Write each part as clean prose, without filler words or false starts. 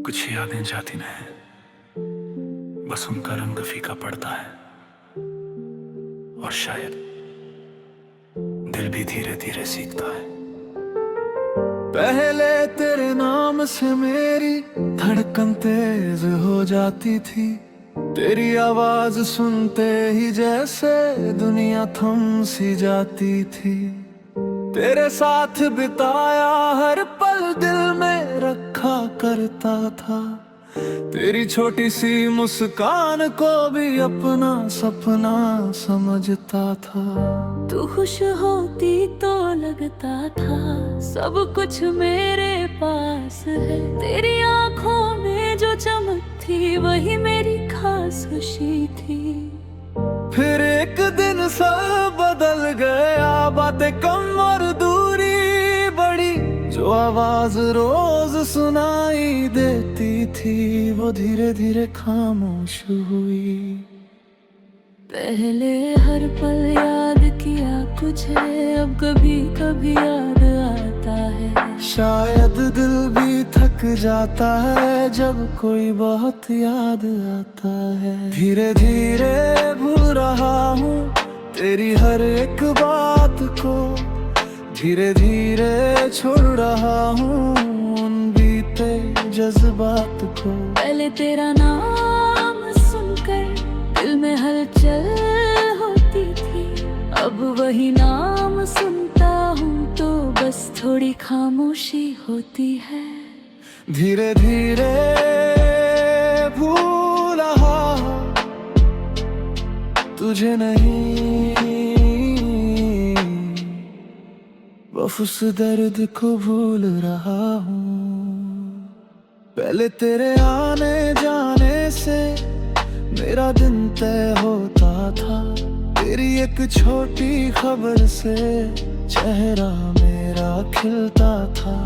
कुछ यादें जाती न हैं, बस उनका रंग फीका पड़ता है। और शायद दिल भी धीरे धीरे सीखता है। पहले तेरे नाम से मेरी धड़कन तेज हो जाती थी। तेरी आवाज सुनते ही जैसे दुनिया थम सी जाती थी। तेरे साथ बिताया हर पल दिल में रखा करता था। तेरी छोटी सी मुस्कान को भी अपना सपना समझता था। तू खुश होती तो लगता था सब कुछ मेरे पास है। तेरी आंखों में जो चमक थी वही मेरी खास खुशी थी। फिर एक दिन सब बदल गया, बातें कम और दूरी बढ़ी। जो आवाज रोज सुनाई देती थी वो धीरे धीरे खामोश हुई। पहले हर पल याद किया तुझे, अब कभी कभी याद आता है। शायद दिल भी थक जाता है जब कोई बहुत याद आता है। धीरे धीरे भूल रहा हूँ तेरी हर एक बात को। धीरे धीरे छोड़ रहा हूँ उन बीते जज्बात को। पहले तेरा नाम सुनकर दिल में हलचल होती थी। अब वही नाम सुनता हूँ तो बस थोड़ी खामोशी होती है। धीरे धीरे भूल रहा हूँ तुझे नहीं, बस उस दर्द को भूल रहा हूँ। पहले तेरे आने जाने से मेरा दिन तय होता था। तेरी एक छोटी खबर से चेहरा मेरा खिलता था।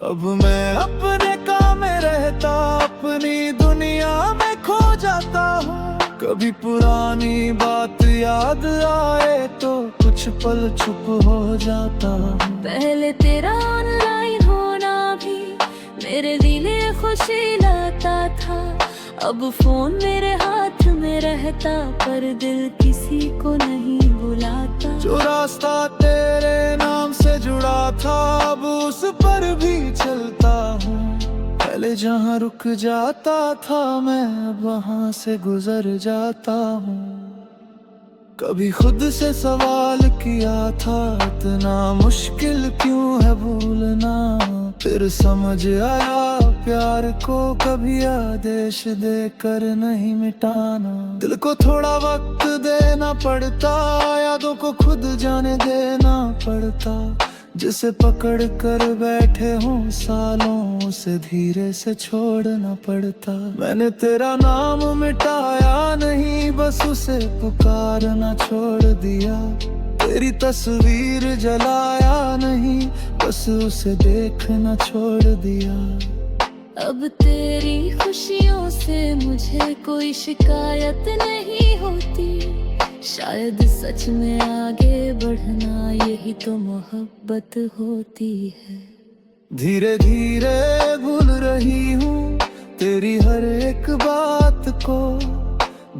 अब मैं अपने काम में रहता, अपनी दुनिया में खो जाता हूँ। कभी पुरानी बात याद आए तो कुछ पल चुप हो जाता हूँ। पहले तेरा ऑनलाइन होना भी मेरे लिए खुशी लाता था। अब फोन मेरे हाथ में रहता पर दिल किसी को नहीं बुलाता। जो रास्ता तेरे नाम से जुड़ा था अब उस पर भी चलता हूँ। पहले जहाँ रुक जाता था मैं अब वहाँ से गुजर जाता हूँ। कभी खुद से सवाल किया था इतना मुश्किल क्यों है भूलना। फिर समझ आया प्यार को कभी आदेश देकर नहीं मिटाना। दिल को थोड़ा वक्त देना पड़ता, यादों को खुद जाने देना पड़ता। जिसे पकड़ कर बैठे हूँ सालों उसे धीरे से छोड़ना पड़ता। मैंने तेरा नाम मिटाया नहीं, बस उसे पुकारना छोड़ दिया। तेरी तस्वीर जलाया नहीं, बस उसे देखना छोड़ दिया। अब तेरी खुशियों से मुझे कोई शिकायत नहीं होती। शायद सच में आगे बढ़ना यही तो मोहब्बत होती है। धीरे धीरे भूल रही हूँ तेरी हर एक बात को।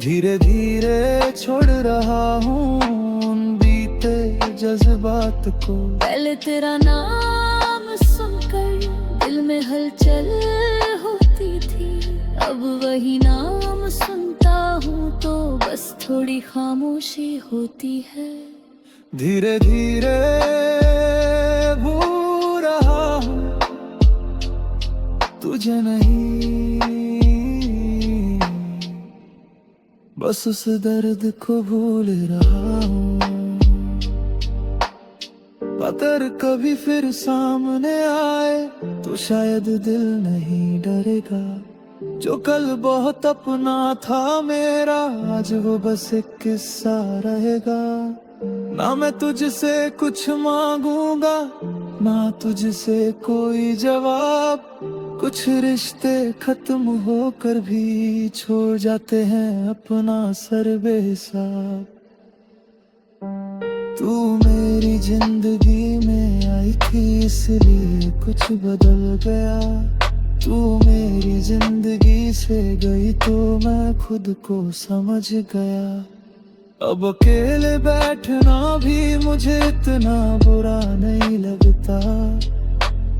धीरे धीरे छोड़ रहा हूँ उन बीते जज्बात को। पहले तेरा नाम सुनकर दिल में हलचल होती थी। अब वही नाम सुनता हूँ तो बस थोड़ी खामोशी होती है। धीरे धीरे भूल रहा हूँ तुझे नहीं, बस उस दर्द को भूल रहा हूँ। अगर कभी फिर सामने आए तो शायद दिल नहीं डरेगा। जो कल बहुत अपना था मेरा आज वो बस एक किस्सा रहेगा। ना मैं तुझसे कुछ मांगूंगा ना तुझसे कोई जवाब। कुछ रिश्ते खत्म होकर भी छोड़ जाते हैं अपना सर बेहिसाब। तू मेरी जिंदगी में आई थी इसलिए कुछ बदल गया। तू मेरी जिंदगी से गई तो मैं खुद को समझ गया। अब अकेले बैठना भी मुझे इतना बुरा नहीं लगता।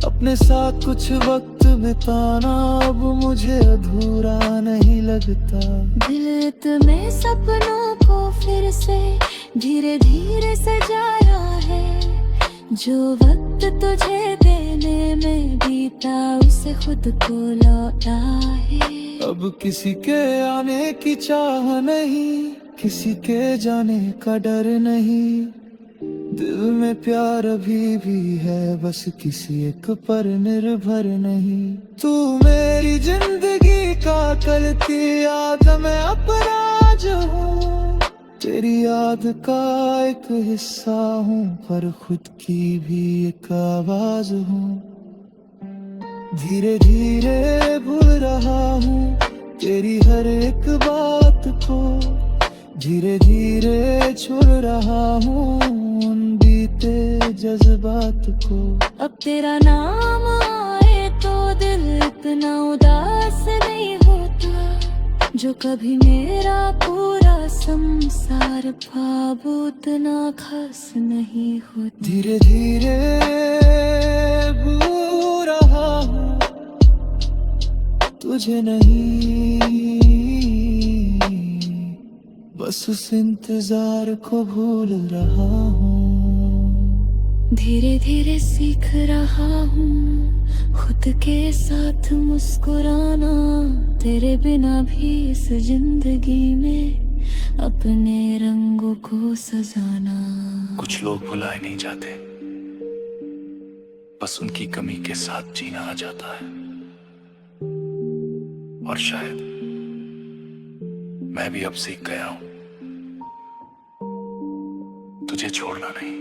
अपने साथ कुछ वक्त बिताना अब मुझे अधूरा नहीं लगता। दिल में सपनों को फिर से धीरे धीरे सजाया है। जो वक्त तुझे देने में बीता उसे खुद को लौटा है। अब किसी के आने की चाह नहीं, किसी के जाने का डर नहीं। दिल में प्यार अभी भी है, बस किसी एक पर निर्भर नहीं। तू मेरी जिंदगी का कल की याद में अपना जो हूँ। तेरी याद का एक हिस्सा हूँ, पर खुद की भी एक आवाज हूँ। धीरे धीरे भूल रहा हूँ तेरी हर एक बात को। धीरे धीरे छोड़ रहा हूँ उन बीते जज्बात को। अब तेरा नाम आए तो दिल इतना उदास नहीं होता। जो कभी मेरा पूरा संसार ख्वाब उतना खास नहीं होता। धीरे धीरे भूल रहा हूँ तुझे नहीं, बस उस इंतजार को भूल रहा हूँ। धीरे धीरे सीख रहा हूँ खुद के साथ मुस्कुराना। तेरे बिना भी इस जिंदगी में अपने रंगों को सजाना। कुछ लोग भुलाए नहीं जाते, बस उनकी कमी के साथ जीना आ जाता है। और शायद मैं भी अब सीख गया हूं तुझे छोड़ना नहीं,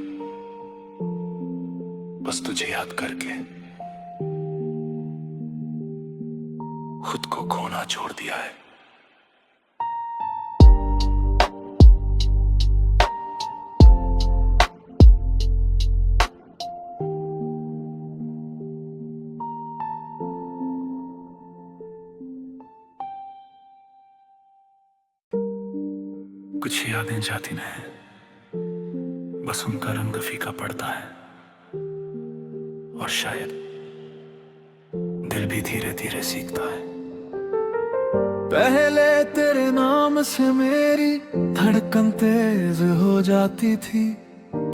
बस तुझे याद करके खुद को खोना छोड़ दिया है। कुछ यादें जाती न हैं, बस उनका रंग फीका पड़ता है। और शायद दिल भी धीरे धीरे सीखता है। पहले तेरे नाम से मेरी धड़कन तेज हो जाती थी।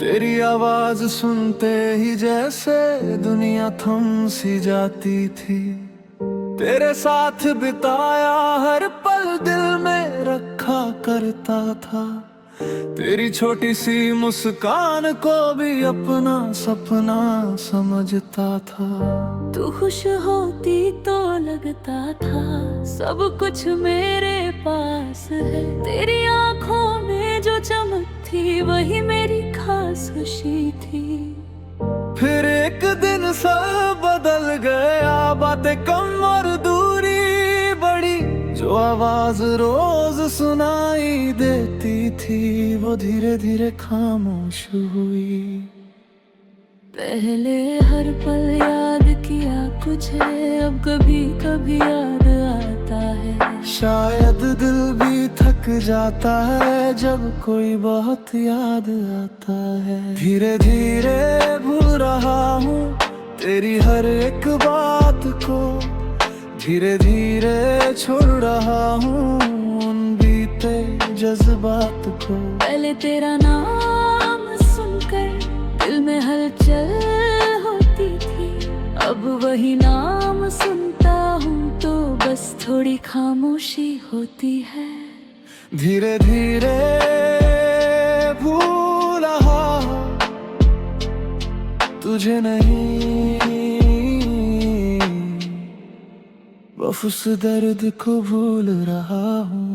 तेरी आवाज सुनते ही जैसे दुनिया थम सी जाती थी। तेरे साथ बिताया हर पल दिल में रखा करता था। तेरी छोटी सी मुस्कान को भी अपना सपना समझता था। तू खुश होती तो लगता था सब कुछ मेरे पास है। तेरी आंखों में जो चमक थी वही मेरी खास खुशी थी। फिर एक दिन सब बदल गया, बातें कम और दूरी बढ़ी। जो आवाज रोज सुनाई देती थी वो धीरे धीरे खामोश हुई। पहले हर पल याद किया तुझे, अब कभी कभी याद आता है। शायद दिल भी थक जाता है जब कोई बहुत याद आता है। धीरे धीरे भूल रहा हूँ तेरी हर एक बात को। धीरे धीरे छोड़ रहा हूँ उन बीते जज्बात को। पहले तेरा नाम सुनकर दिल में हलचल होती थी। अब वही नाम सुनता हूँ तो बस थोड़ी खामोशी होती है। धीरे धीरे भूल रहा हूँ तुझे नहीं, बस उस दर्द को भूल रहा हूँ।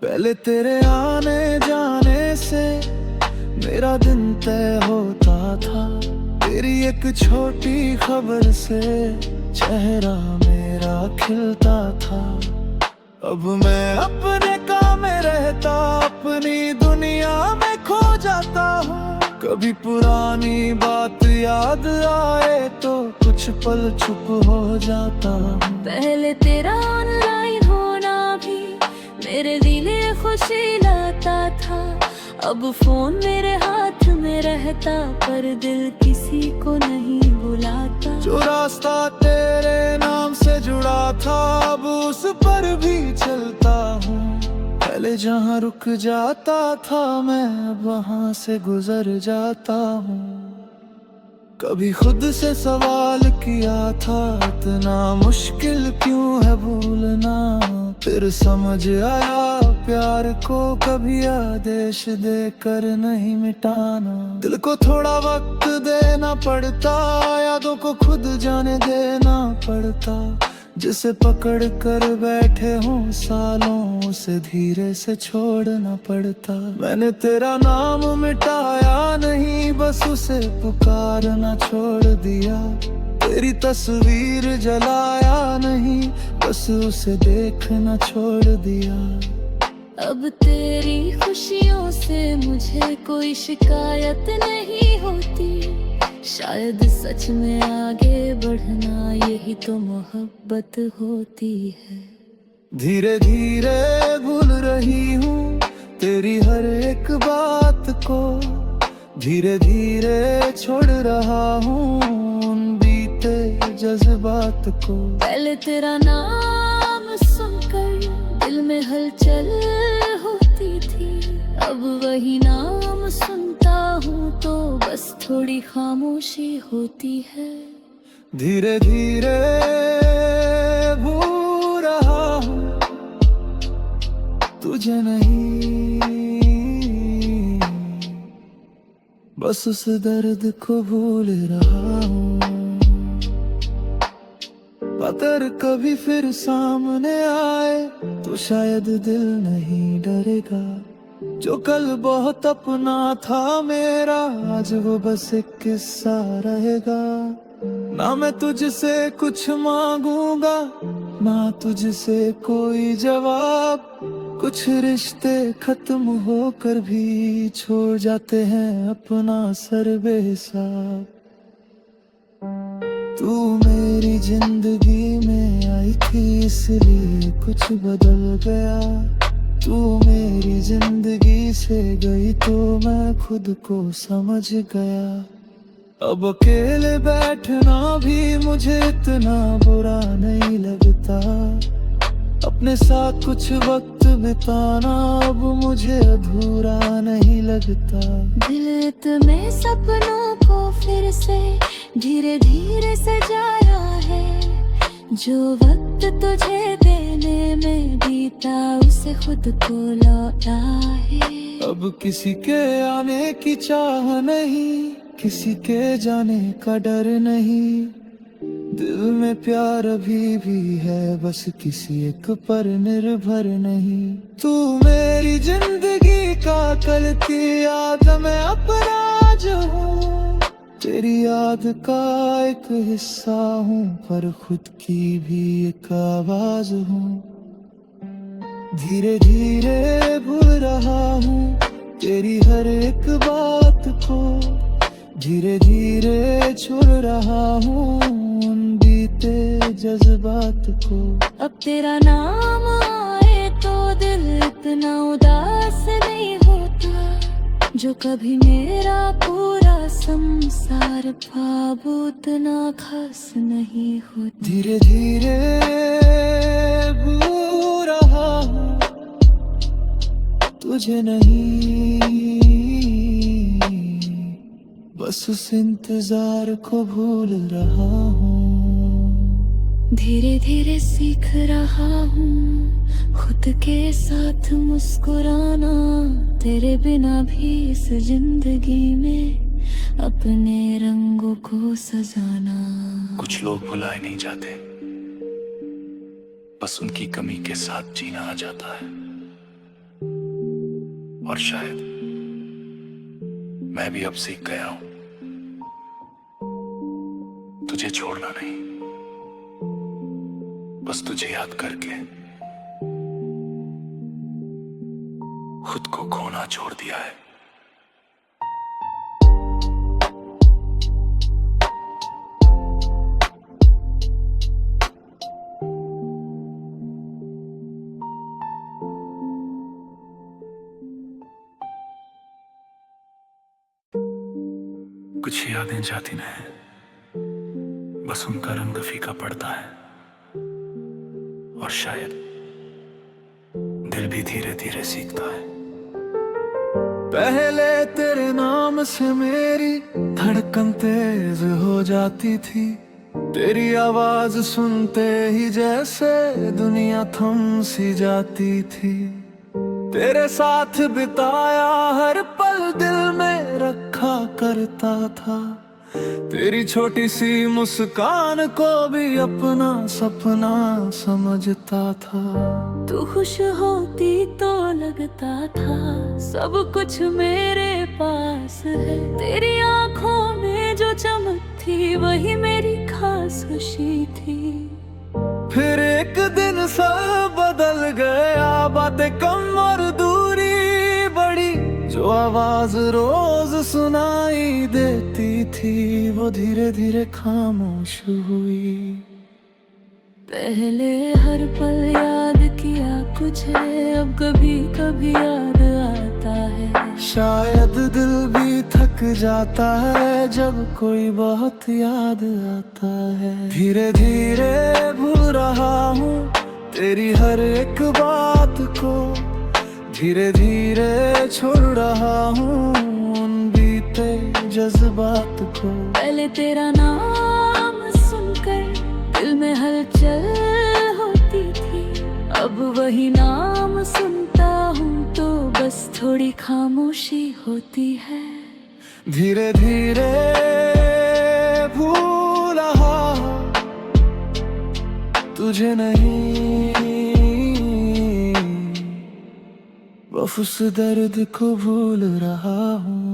पहले तेरे आने जाने से मेरा दिन तय होता था। तेरी एक छोटी खबर से चेहरा मेरा खिलता था। अब मैं अपने काम में रहता, अपनी दुनिया में खो जाता हूँ। कभी पुरानी बात याद आए तो कुछ पल चुप हो जाता हूँ। पहले तेरा ऑनलाइन होना भी मेरे दिले खुशी लाता था। अब फोन मेरे हाथ में रहता पर दिल किसी को नहीं बुलाता। जो रास्ता तेरे नाम से जुड़ा था अब उस पर भी चलता हूँ। पहले जहाँ रुक जाता था मैं अब वहाँ से गुजर जाता हूँ। कभी खुद से सवाल किया था इतना मुश्किल क्यों है भूलना। फिर समझ आया प्यार को कभी आदेश देकर नहीं मिटाना। दिल को थोड़ा वक्त देना पड़ता, यादों को खुद जाने देना पड़ता। जिसे पकड़ कर बैठे हों सालों उसे धीरे से छोड़ना पड़ता। मैंने तेरा नाम मिटाया नहीं बस उसे पुकारना छोड़ दिया। तेरी तस्वीर जलाया नहीं बस उसे देखना छोड़ दिया। अब तेरी खुशियों से मुझे कोई शिकायत नहीं होती। शायद सच में आगे बढ़ना यही तो मोहब्बत होती है। धीरे धीरे भूल रही हूँ तेरी हर एक बात को। धीरे धीरे छोड़ रहा हूँ उन बीते जज्बात को। पहले तेरा नाम सुनकर दिल में हलचल होती थी। अब वही नाम सुनता हूँ तो बस थोड़ी खामोशी होती है। धीरे धीरे भूल रहा हूँ तुझे नहीं, बस उस दर्द को भूल रहा हूँ। अगर कभी फिर सामने आए तो शायद दिल नहीं डरेगा। जो कल बहुत अपना था मेरा आज वो बस एक किस्सा रहेगा। ना मैं तुझसे कुछ मांगूंगा ना तुझसे कोई जवाब। कुछ रिश्ते खत्म होकर भी छोड़ जाते हैं अपना सर बेहिसाब। तू मेरी जिंदगी में आई थी इसलिए कुछ बदल गया। तू मेरी जिंदगी से गई तो मैं खुद को समझ गया। अब अकेले बैठना भी मुझे इतना बुरा नहीं लगता। अपने साथ कुछ वक्त बिताना अब मुझे अधूरा नहीं लगता। दिल में सपनों को फिर से धीरे धीरे सजाया है। जो वक्त तुझे देने में बीता उसे खुद को लौटा है। अब किसी के आने की चाह नहीं किसी के जाने का डर नहीं। दिल में प्यार अभी भी है बस किसी एक पर निर्भर नहीं। तू मेरी जिंदगी का कल की याद में अपना जो हूँ। तेरी याद का एक हिस्सा हूँ पर खुद की भी एक आवाज हूँ। धीरे धीरे भूल रहा हूँ तेरी हर एक बात को। धीरे धीरे छोड़ रहा हूँ उन बीते जज्बात को। अब तेरा नाम आए तो दिल इतना उदास नहीं होता। जो कभी मेरा पूरा संसार था वो उतना खास नहीं होता। धीरे धीरे भूल रहा हूँ तुझे नहीं, बस उस इंतजार को भूल रहा हूँ। धीरे धीरे सीख रहा हूँ खुद के साथ मुस्कुराना। तेरे बिना भी इस जिंदगी में अपने रंगों को सजाना। कुछ लोग भुलाए नहीं जाते बस उनकी कमी के साथ जीना आ जाता है। और शायद मैं भी अब सीख गया हूं तुझे छोड़ना नहीं, बस तुझे याद करके खुद को खोना छोड़ दिया है। यादें जाती न हैं, बस उनका रंग फीका पड़ता है। और शायद दिल भी धीरे धीरे सीखता है। पहले तेरे नाम से मेरी धड़कन तेज हो जाती थी। तेरी आवाज सुनते ही जैसे दुनिया थम सी जाती थी। तेरे साथ बिताया हर पल दिल में रखा करता था। तेरी छोटी सी मुस्कान को भी अपना सपना समझता था। तू खुश होती तो लगता था सब कुछ मेरे पास है। तेरी आंखों में जो चमक थी वही मेरी खास खुशी थी। फिर एक दिन सब बदल गया, बातें कम और दूरी बढ़ी। जो आवाज रोज सुनाई देती थी वो धीरे धीरे खामोश हुई। पहले हर पल याद किया कुछ है, अब कभी कभी याद आता है। शायद दिल भी थक जाता है जब कोई बहुत याद आता है। धीरे धीरे भूल रहा हूँ तेरी हर एक बात को। धीरे धीरे छोड़ रहा हूँ उन बीते जज्बात को। पहले तेरा नाम सुनकर दिल में हलचल होती थी। अब वही नाम सुनता हूँ तो बस थोड़ी खामोशी होती है। धीरे धीरे भूल रहा हूँ तुझे नहीं, बस उस दर्द को भूल रहा हूँ।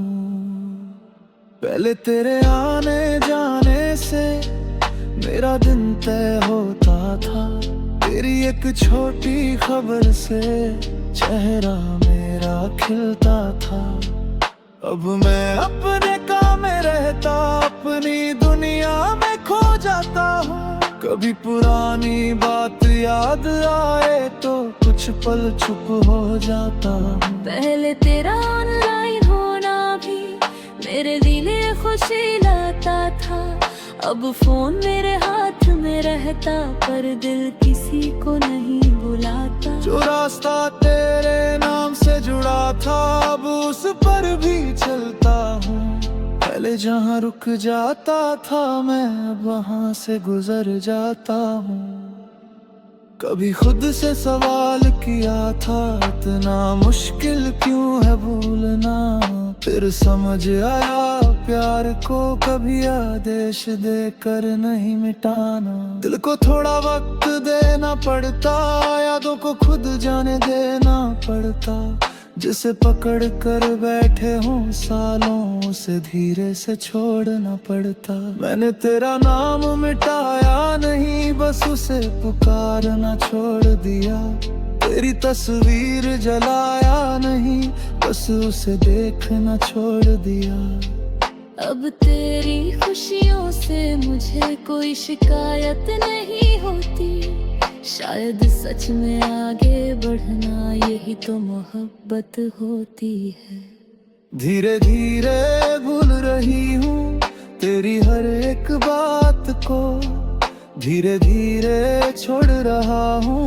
पहले तेरे आने जाने से मेरा दिन तय होता था। तेरी एक छोटी खबर से चेहरा मेरा खिलता था। अब मैं अपने काम में रहता, अपनी दुनिया में खो जाता हूँ। कभी पुरानी बात याद आए तो कुछ पल चुप हो जाता हूँ। पहले तेरा ऑनलाइन होना भी मेरे लिए खुशी लाता था। अब फोन मेरे हाथ में रहता पर दिल किसी को नहीं बुलाता। जो रास्ता तेरे नाम से जुड़ा था अब उस पर भी चलता हूँ। पहले जहाँ रुक जाता था मैं अब वहाँ से गुजर जाता हूँ। कभी खुद से सवाल किया था इतना मुश्किल क्यों है भूलना। फिर समझ आया प्यार को कभी आदेश देकर नहीं मिटाना। दिल को थोड़ा वक्त देना पड़ता, यादों को खुद जाने देना पड़ता। जिसे पकड़ कर बैठे हूँ सालों उसे धीरे से छोड़ना पड़ता। मैंने तेरा नाम मिटाया नहीं, बस उसे पुकारना छोड़ दिया। तेरी तस्वीर जलाया नहीं, बस उसे देखना छोड़ दिया। अब तेरी खुशियों से मुझे कोई शिकायत नहीं होती। शायद सच में आगे बढ़ना यही तो मोहब्बत होती है। धीरे धीरे भूल रही हूँ तेरी हर एक बात को। धीरे धीरे छोड़ रहा हूँ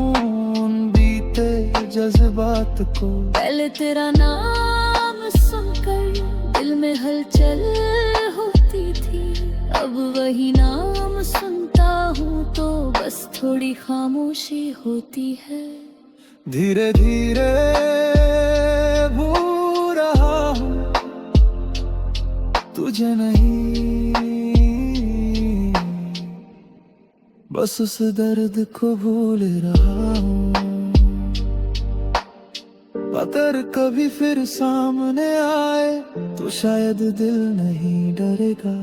उन बीते जज्बात को। पहले तेरा नाम सुनकर दिल में हलचल होती थी। अब वही नाम सुनता हूँ तो बस थोड़ी खामोशी होती है। धीरे धीरे भूल रहा हूँ तुझे नहीं, बस उस दर्द को भूल रहा हूँ। अगर कभी फिर सामने आए तो शायद दिल नहीं डरेगा।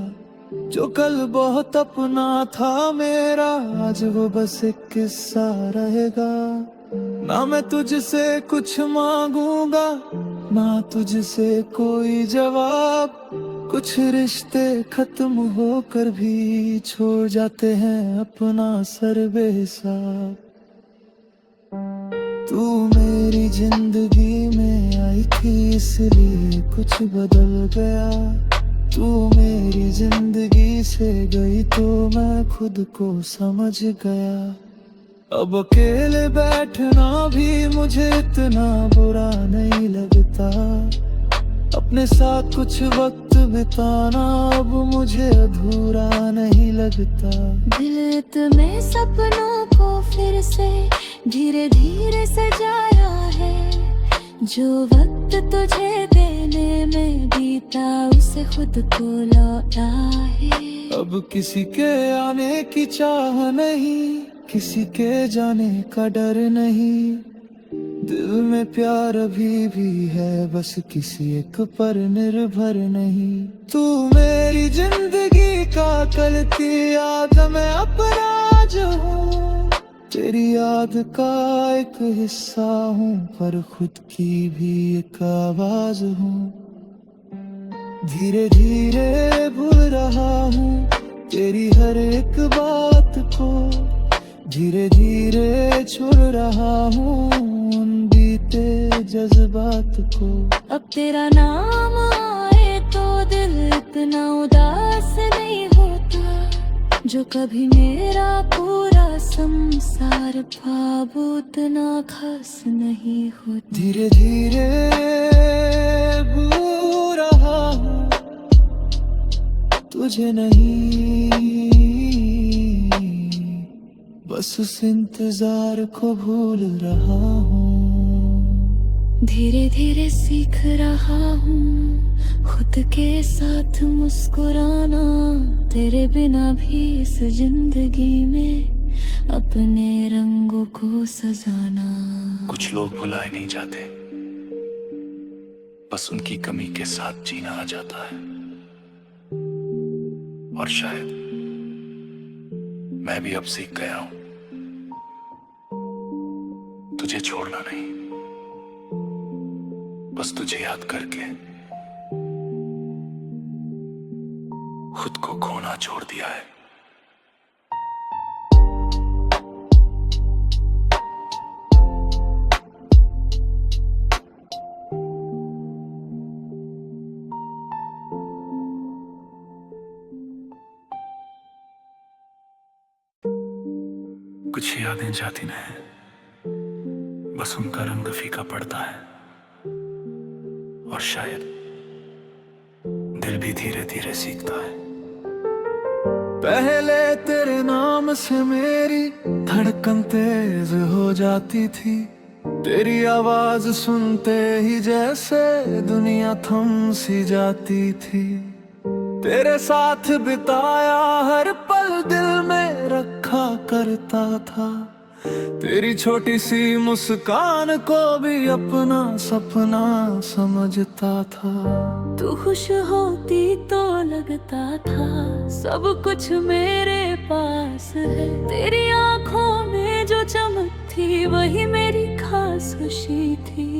जो कल बहुत अपना था मेरा आज वो बस एक किस्सा रहेगा। ना मैं तुझसे कुछ मांगूंगा ना तुझसे कोई जवाब। कुछ रिश्ते खत्म होकर भी छोड़ जाते हैं अपना सर बेहिसाब। तू मेरी जिंदगी में आई थी इसलिए कुछ बदल गया। तू मेरी जिंदगी से गई तो मैं खुद को समझ गया। अब अकेले बैठना भी मुझे इतना बुरा नहीं लगता। अपने साथ कुछ वक्त बिताना अब मुझे अधूरा नहीं लगता। दिल में सपनों को फिर से धीरे धीरे सजाया है। जो वक्त तुझे देने में बीता उसे खुद को लौटा है। अब किसी के आने की चाह नहीं, किसी के जाने का डर नहीं। दिल में प्यार अभी भी है, बस किसी एक पर निर्भर नहीं। तू मेरी जिंदगी का कलती याद मैं अपना जो हूँ। तेरी याद का एक हिस्सा हूँ, पर खुद की भी एक आवाज हूँ। धीरे धीरे भूल रहा हूँ तेरी हर एक बात को। धीरे धीरे छोड़ रहा हूँ उन बीते जज्बात को। अब तेरा नाम आए तो दिल इतना उदास नहीं होता। जो कभी मेरा पूरा संसार ख्वाब उतना खास नहीं होता। धीरे धीरे भूल रहा हूँ तुझे नहीं, बस उस इंतजार को भूल रहा हूँ। धीरे धीरे सीख रहा हूँ खुद के साथ मुस्कुराना। तेरे बिना भी इस जिंदगी में अपने रंगों को सजाना। कुछ लोग भुलाए नहीं जाते, बस उनकी कमी के साथ जीना आ जाता है। और शायद मैं भी अब सीख गया हूं तुझे छोड़ना नहीं, बस तुझे याद करके खुद को खोना छोड़ दिया है। कुछ यादें जाती न हैं, बस उनका रंग फीका पड़ता है। और शायद दिल भी धीरे धीरे सीखता है। पहले तेरे नाम से मेरी धड़कन तेज हो जाती थी। तेरी आवाज सुनते ही जैसे दुनिया थम सी जाती थी। तेरे साथ बिताया हर पल दिल में रखा करता था। तेरी छोटी सी मुस्कान को भी अपना सपना समझता था। तू खुश होती तो लगता था सब कुछ मेरे पास है। तेरी आंखों में जो चमक थी वही मेरी खास खुशी थी।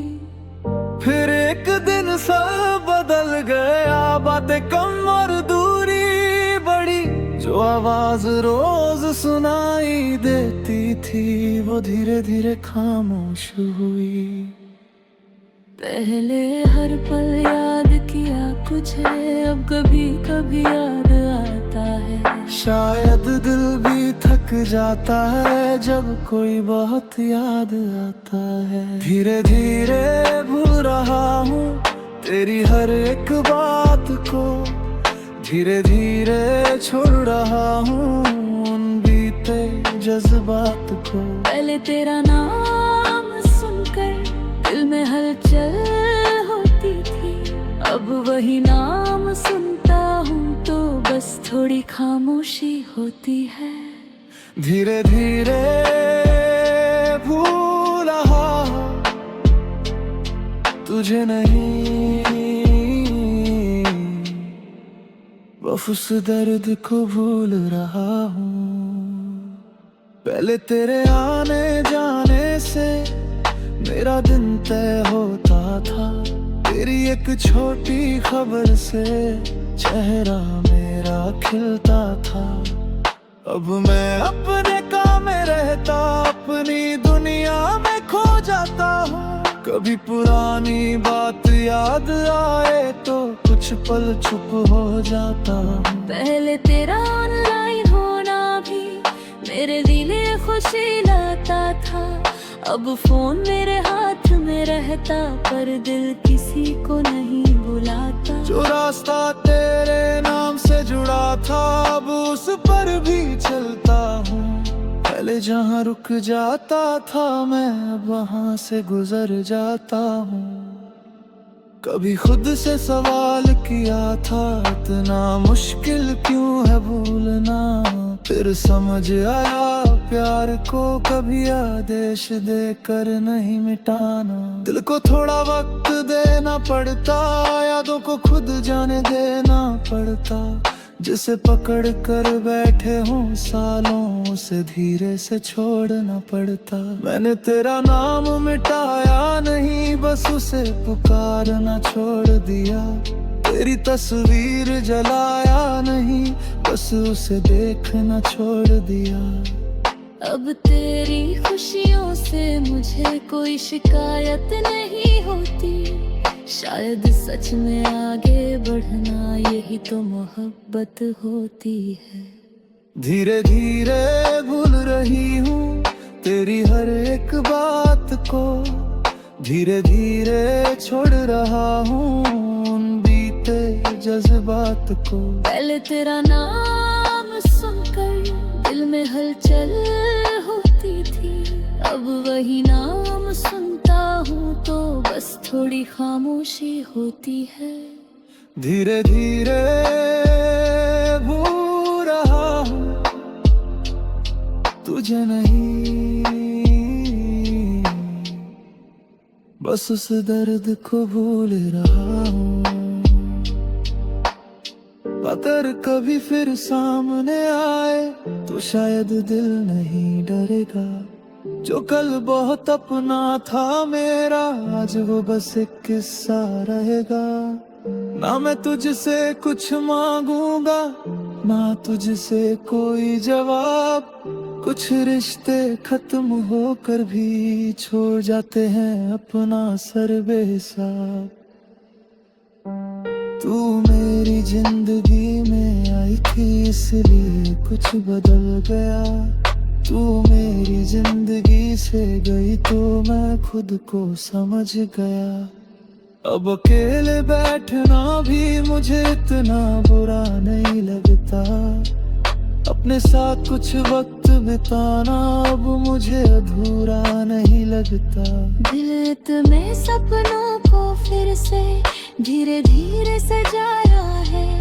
फिर एक दिन सब बदल गया, बातें कम और दूरी बढ़ी। जो आवाज रोज सुनाई देती थी वो धीरे धीरे खामोश हुई। पहले हर पल याद किया तुझे, अब कभी कभी याद आता है। शायद दिल भी थक जाता है जब कोई बहुत याद आता है। धीरे धीरे भूल रहा हूँ तेरी हर एक बात को। धीरे धीरे छोड़ रहा हूँ उन बीते जज्बात को। पहले तेरा नाम सुनकर दिल में हलचल होती थी। अब वही नाम सुनता हूँ तो बस थोड़ी खामोशी होती है। धीरे धीरे भूल रहा हूँ तुझे नहीं, बस उस दर्द को भूल रहा हूँ। पहले तेरे आने जाने से मेरा दिन तय होता था। तेरी एक छोटी खबर से चेहरा मेरा खिलता था। अब मैं अपने काम में रहता, अपनी दुनिया में खो जाता हूँ। कभी पुरानी बात याद आए तो कुछ पल चुप हो जाता हूँ। पहले तेरा ऑनलाइन होना भी मेरे दिले खुशी लाता था। अब फोन मेरे हाथ में रहता पर दिल किसी को नहीं बुलाता। जो रास्ता तेरे नाम से जुड़ा था अब उस पर भी चलता हूँ। पहले जहाँ रुक जाता था मैं अब वहाँ से गुजर जाता हूँ। कभी खुद से सवाल किया था इतना मुश्किल क्यों है भूलना। फिर समझ आया प्यार को कभी आदेश देकर नहीं मिटाना। दिल को थोड़ा वक्त देना पड़ता, यादों को खुद जाने देना पड़ता। जिसे पकड़ कर बैठे हूँ सालों उसे धीरे से छोड़ना पड़ता। मैंने तेरा नाम मिटाया नहीं बस उसे पुकारना छोड़ दिया। तेरी तस्वीर जलाया नहीं बस उसे देखना छोड़ दिया। अब तेरी खुशियों से मुझे कोई शिकायत नहीं होती। शायद सच में आगे बढ़ना यही तो मोहब्बत होती है। धीरे धीरे भूल रही हूँ तेरी हर एक बात को। धीरे धीरे छोड़ रहा हूँ उन बीते जज्बात को। पहले तेरा नाम सुनकर दिल में हलचल होती थी। अब वही नाम सुनता हूँ तो बस थोड़ी खामोशी होती है। धीरे धीरे भूल रहा हूँ तुझे नहीं, बस उस दर्द को भूल रहा हूँ। अगर कभी फिर सामने आए तो शायद दिल नहीं डरेगा। जो कल बहुत अपना था मेरा आज वो बस एक किस्सा रहेगा। ना मैं तुझसे कुछ मांगूंगा ना तुझसे कोई जवाब। कुछ रिश्ते खत्म होकर भी छोड़ जाते हैं अपना सर बेहिसाब। तू मेरी जिंदगी में आई थी इसलिए कुछ बदल गया। तू मेरी जिंदगी से गई तो मैं खुद को समझ गया। अब अकेले बैठना भी मुझे इतना बुरा नहीं लगता। अपने साथ कुछ वक्त बिताना अब मुझे अधूरा नहीं लगता। दिल में सपनों को फिर से धीरे धीरे सजाया है।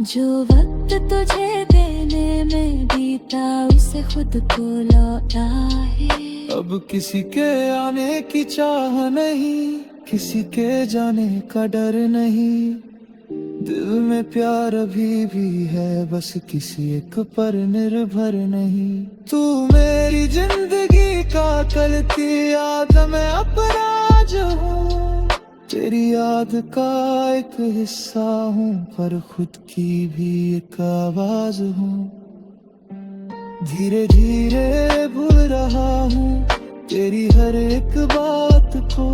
जो वक्त तुझे देने में बीता उसे खुद को लौटा है। अब किसी के आने की चाह नहीं किसी के जाने का डर नहीं। दिल में प्यार अभी भी है बस किसी एक पर निर्भर नहीं। तू मेरी जिंदगी का कल की याद में अपना जो हूँ। तेरी याद का एक हिस्सा हूँ पर खुद की भी एक आवाज हूँ। धीरे धीरे भूल रहा हूँ तेरी हर एक बात को।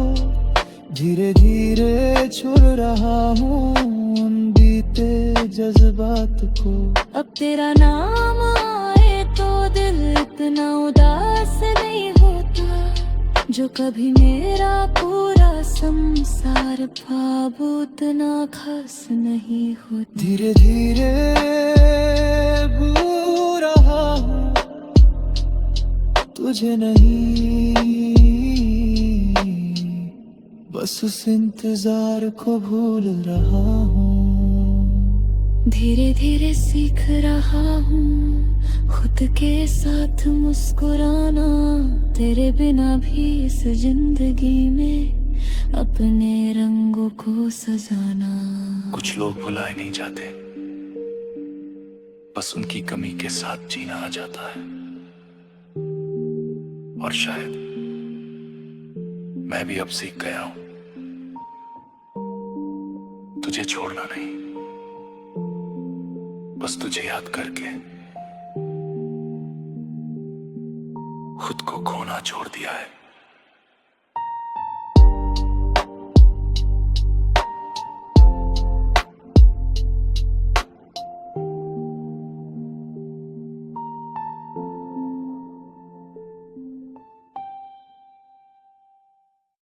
धीरे धीरे छोड़ रहा हूँ उन बीते जज्बात को। अब तेरा नाम आए तो दिल इतना उदास नहीं होता। जो कभी मेरा पूरा संसार था वो उतना खास नहीं होता। धीरे धीरे भूल रहा हूँ तुझे नहीं, बस उस इंतजार को भूल रहा हूँ। धीरे धीरे सीख रहा हूँ खुद के साथ मुस्कुराना। तेरे बिना भी इस जिंदगी में अपने रंगों को सजाना। कुछ लोग भुलाए नहीं जाते बस उनकी कमी के साथ जीना आ जाता है। और शायद मैं भी अब सीख गया हूं तुझे छोड़ना नहीं, बस तुझे याद करके खुद को खोना छोड़ दिया है।